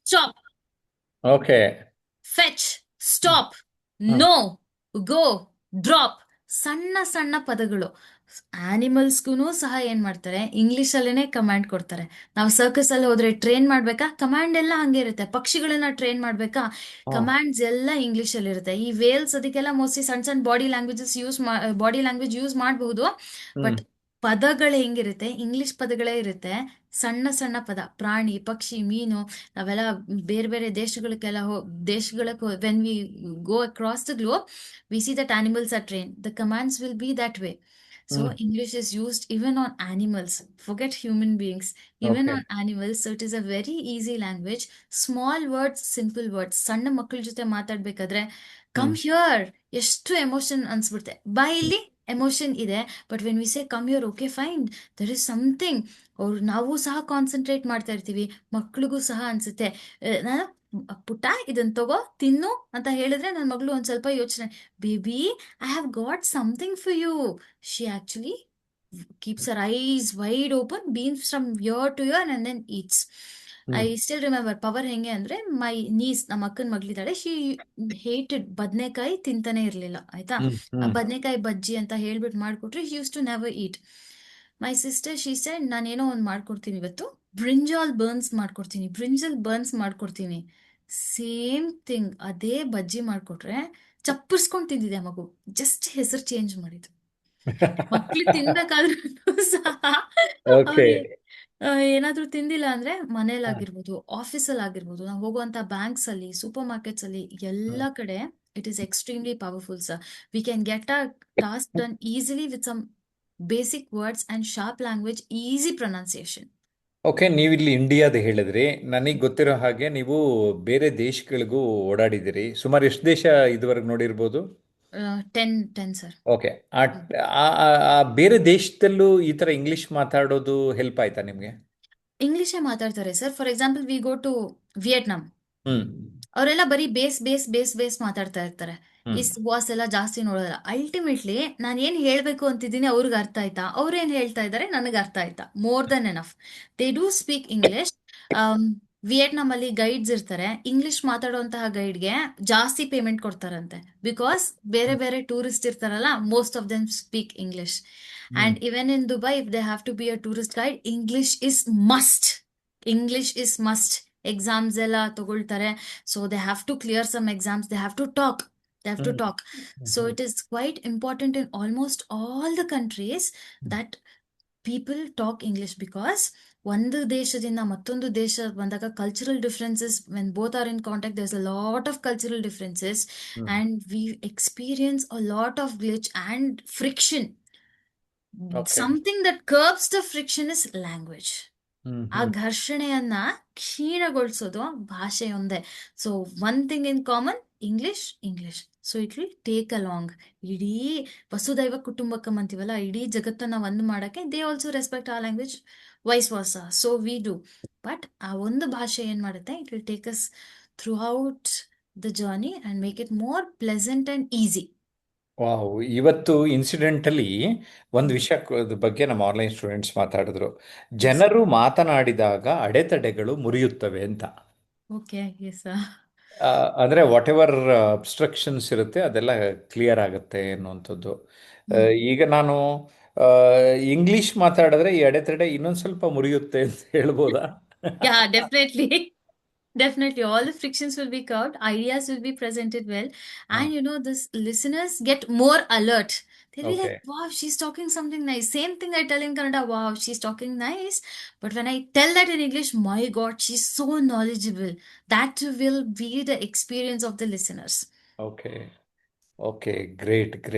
stop, okay. fetch, stop, no, go, drop. ಸಣ್ಣ ಸಣ್ಣ ಪದಗಳು. ಆನಿಮಲ್ಸ್ಗೂ ಸಹ ಏನ್ ಮಾಡ್ತಾರೆ, ಇಂಗ್ಲಿಷ್ ಅಲ್ಲೇನೆ ಕಮಾಂಡ್ ಕೊಡ್ತಾರೆ. ನಾವು ಸರ್ಕಸ್ ಅಲ್ಲಿ ಹೋದ್ರೆ ಟ್ರೈನ್ ಮಾಡ್ಬೇಕಾ, ಕಮಾಂಡ್ ಎಲ್ಲ ಹಂಗೆ ಇರುತ್ತೆ. ಪಕ್ಷಿಗಳನ್ನ ಟ್ರೈನ್ ಮಾಡ್ಬೇಕಾ, ಕಮಾಂಡ್ಸ್ ಎಲ್ಲ ಇಂಗ್ಲಿಷ್ ಅಲ್ಲಿ ಇರುತ್ತೆ. ಈ ವೇಲ್ಸ್ ಅದಕ್ಕೆಲ್ಲ ಮೋಸ್ಟ್ಲಿ ಸಣ್ಣ ಸಣ್ಣ ಬಾಡಿ ಲ್ಯಾಂಗ್ವೇಜ್ ಯೂಸ್ ಮಾಡಬಹುದು. ಬಟ್ ಪದಗಳು ಹೆಂಗಿರುತ್ತೆ, ಇಂಗ್ಲಿಷ್ ಪದಗಳೇ ಇರುತ್ತೆ. ಸಣ್ಣ ಸಣ್ಣ ಪದ, ಪ್ರಾಣಿ, ಪಕ್ಷಿ, ಮೀನು. ನಾವೆಲ್ಲ ಬೇರೆ ಬೇರೆ ದೇಶಗಳಿಗೆ when we go across the globe, we see that animals are trained. The commands will be that way. So English is used even on animals. Forget human beings, even okay. on animals. So it is a very easy language. Small words, simple words. ಸಣ್ಣ ಮಕ್ಕಳ ಜೊತೆ ಮಾತಾಡ್ಬೇಕಾದ್ರೆ come here, ಎಷ್ಟು emotion ಅನ್ಸ್ಬಿಡುತ್ತೆ. ಬಾಯಲ್ಲಿ emotion ಇದೆ, but when we say come here, okay fine, there is something. ನಾವು ಸಹ ಕಾನ್ಸಂಟ್ರೇಟ್ ಮಾಡ್ತಾ ಇರ್ತೀವಿ, ಮಕ್ಳಿಗೂ ಸಹ ಅನ್ಸುತ್ತೆ. ನಾನು ಪುಟ್ಟ ಇದನ್ನ ತಗೋ ತಿನ್ನು ಅಂತ ಹೇಳಿದ್ರೆ ನನ್ನ ಮಗಳು ಒಂದ್ ಸ್ವಲ್ಪ ಯೋಚನೆ, baby I have got something for you. She actually keeps her eyes wide open, beams from ear to ear and then eats. I still remember power ಹೆಂಗೆ ಅಂದ್ರೆ, ಮೈ ನೀಸ್, ನಮ್ಮ ಅಕ್ಕನ ಮಗಳಿದ್ದಾಳೆ, ಶಿ ಹೇಟೆಡ್ ಬದ್ನೆಕಾಯಿ, ತಿಂತಾನೆ ಇರ್ಲಿಲ್ಲ ಆಯ್ತಾ. ಆ ಬದ್ನೆಕಾಯಿ ಬಜ್ಜಿ ಅಂತ ಹೇಳ್ಬಿಟ್ಟು ಮಾಡ್ಕೊಟ್ರೆ she used to never eat. My sister she said, ನಾನೇನೋ ಒಂದು ಮಾಡ್ಕೊಡ್ತೀನಿ ಇವತ್ತು, ಬ್ರಿಂಜಲ್ ಬರ್ನ್ಸ್ ಮಾಡ್ಕೊಡ್ತೀನಿ. ಸೇಮ್ ಥಿಂಗ್, ಅದೇ ಬಜ್ಜಿ ಮಾಡ್ಕೊಟ್ರೆ ಚಪ್ಪರ್ಸ್ಕೊಂಡು ತಿಂದಿದೆ ಮಗು, ಜಸ್ಟ್ ಹೆಸರು ಚೇಂಜ್ ಮಾಡಿದ್ದು. ಮಕ್ಳು ತಿನ್ಬೇಕಾದ್ರೂ ಸಹ ಓಕೆ. ಅವ್ರಿಗೆ ಏನಾದ್ರೂ ತಿಂದಿಲ್ಲ ಅಂದ್ರೆ, ಮನೇಲಾಗಿರ್ಬೋದು, ಆಫೀಸಲ್ಲಿ ಆಗಿರ್ಬೋದು, ನಾವು ಹೋಗುವಂತ ಬ್ಯಾಂಕ್ಸ್ ಅಲ್ಲಿ, ಸೂಪರ್ ಮಾರ್ಕೆಟ್ಸ್ ಅಲ್ಲಿ, ಎಲ್ಲ ಕಡೆ it is extremely powerful sir. We can get a task done easily with some basic words and sharp language, easy pronunciation. Okay, ನೀವಿಲ್ಲಿ ಇಂಡಿಯಾದ ಹೇಳಿದ್ರಿ. ನನಗೆ ಗೊತ್ತಿರೋ ಹಾಗೆ ನೀವು ಬೇರೆ ದೇಶಗಳಿಗೂ ಓಡಾಡಿದಿರಿ. ಸುಮಾರು ಎಷ್ಟು ದೇಶ ಇದುವರೆಗೆ ನೋಡಿರ್ಬೋದು? Ten sir. ಓಕೆ. ಆ ಆ ಬೇರೆ ದೇಶದಲ್ಲೂ ಈ ಥರ ಇಂಗ್ಲಿಷ್ ಮಾತಾಡೋದು ಹೆಲ್ಪ್ ಆಯ್ತಾ ನಿಮಗೆ? ಇಂಗ್ಲಿಷೇ ಮಾತಾಡ್ತಾರೆ sir. For example, we go to Vietnam. Hmm. ಅವರೆಲ್ಲ ಬರೀ ಬೇಸ್ ಮಾತಾಡ್ತಾ ಇರ್ತಾರೆ. ಈ ಹ್ಮ್. ವಾಸ್ ಎಲ್ಲ ಜಾಸ್ತಿ ನೋಡೋಲ್ಲ. ಅಲ್ಟಿಮೇಟ್ಲಿ ನಾನು ಏನ್ ಹೇಳ್ಬೇಕು ಅಂತಿದ್ದೀನಿ ಅವ್ರಿಗೆ ಅರ್ಥ ಆಯ್ತಾ, ಅವ್ರು ಏನ್ ಹೇಳ್ತಾ ಇದ್ದಾರೆ ನನಗೆ ಅರ್ಥ ಆಯ್ತಾ, more than enough. They do speak English. Vietnam ಅಲ್ಲಿ ಗೈಡ್ಸ್ ಇರ್ತಾರೆ, ಇಂಗ್ಲಿಷ್ ಮಾತಾಡುವಂತಹ ಗೈಡ್ಗೆ ಜಾಸ್ತಿ ಪೇಮೆಂಟ್ ಕೊಡ್ತಾರಂತೆ. ಬಿಕಾಸ್ ಬೇರೆ ಬೇರೆ ಟೂರಿಸ್ಟ್ ಇರ್ತಾರಲ್ಲ, most of them speak English. Hmm. And even in Dubai, if they have to be a tourist guide, must English is must. Exams ಎಲ್ಲ ತಗೊಳ್ತಾರೆ, so they have to clear some exams, they have to talk, they have to hmm. talk. So hmm. it is quite important in almost all the countries that people talk English, because ಒಂದು ದೇಶದಿಂದ ಮತ್ತೊಂದು ದೇಶ ಬಂದಾಗ cultural differences, when both are in contact, there's a lot of cultural differences, hmm. and we experience a lot of glitch and friction. Okay. Something that curbs the friction is language. Hmm. ಆ hmm. ಘರ್ಷಣೆಯನ್ನ ಕ್ಷೀಣಗೊಳಿಸೋದು ಭಾಷೆಯೊಂದೇ. So one thing in common, English. So it will take along ಇಡೀ ವಸುದೈವ ಕುಟುಂಬಕಂ ಅಂತೀವಲ್ಲ, ಇಡೀ ಜಗತ್ತನ್ನ ಒಂದು ಮಾಡಕ್ಕೆ ದೇ ಆಲ್ಸೋ ರೆಸ್ಪೆಕ್ಟ್ ಆ language, vice versa. So we do. But ಆ ಒಂದು ಭಾಷೆ ಏನ್ ಮಾಡುತ್ತೆ, it will take us through out the journey and make it more pleasant and easy. Wow! ಇವತ್ತು ಇನ್ಸಿಡೆಂಟಲಿ ಒಂದು ಹ್ಮ್. ವಿಷಯದ ಬಗ್ಗೆ ನಮ್ಮ ಆನ್ಲೈನ್ ಸ್ಟೂಡೆಂಟ್ಸ್ ಮಾತಾಡಿದ್ರು. ಎಸ್. ಜನರು ಮಾತನಾಡಿದಾಗ ಅಡೆತಡೆಗಳು ಮುರಿಯುತ್ತವೆ ಅಂತ. ಓಕೆ. ಎಸ್. ಆ, ಅಂದ್ರೆ ವಾಟ್ ಎವರ್ ಅಬ್ಸ್ಟ್ರಕ್ಷನ್ಸ್ ಇರುತ್ತೆ ಅದೆಲ್ಲ ಕ್ಲಿಯರ್ ಆಗುತ್ತೆ ಅನ್ನುವಂಥದ್ದು. ಆ, ಹ್ಮ್. ಈಗ ನಾನು ಇಂಗ್ಲಿಷ್ ಮಾತಾಡಿದ್ರೆ ಈ ಅಡೆತಡೆ ಇನ್ನೊಂದು ಸ್ವಲ್ಪ ಮುರಿಯುತ್ತೆ ಅಂತ ಹೇಳ್ಬೋದಾ? ಯಾ, definitely. Definitely, all the frictions will be curved, ideas will be presented well, and this listeners get more alert. They'll be okay. like, wow, she's talking something nice. Same thing I tell in Kannada, wow, she's talking nice. But when I tell that in English, my God, she's so knowledgeable. That will be the experience of the listeners. Okay. Okay. Great great.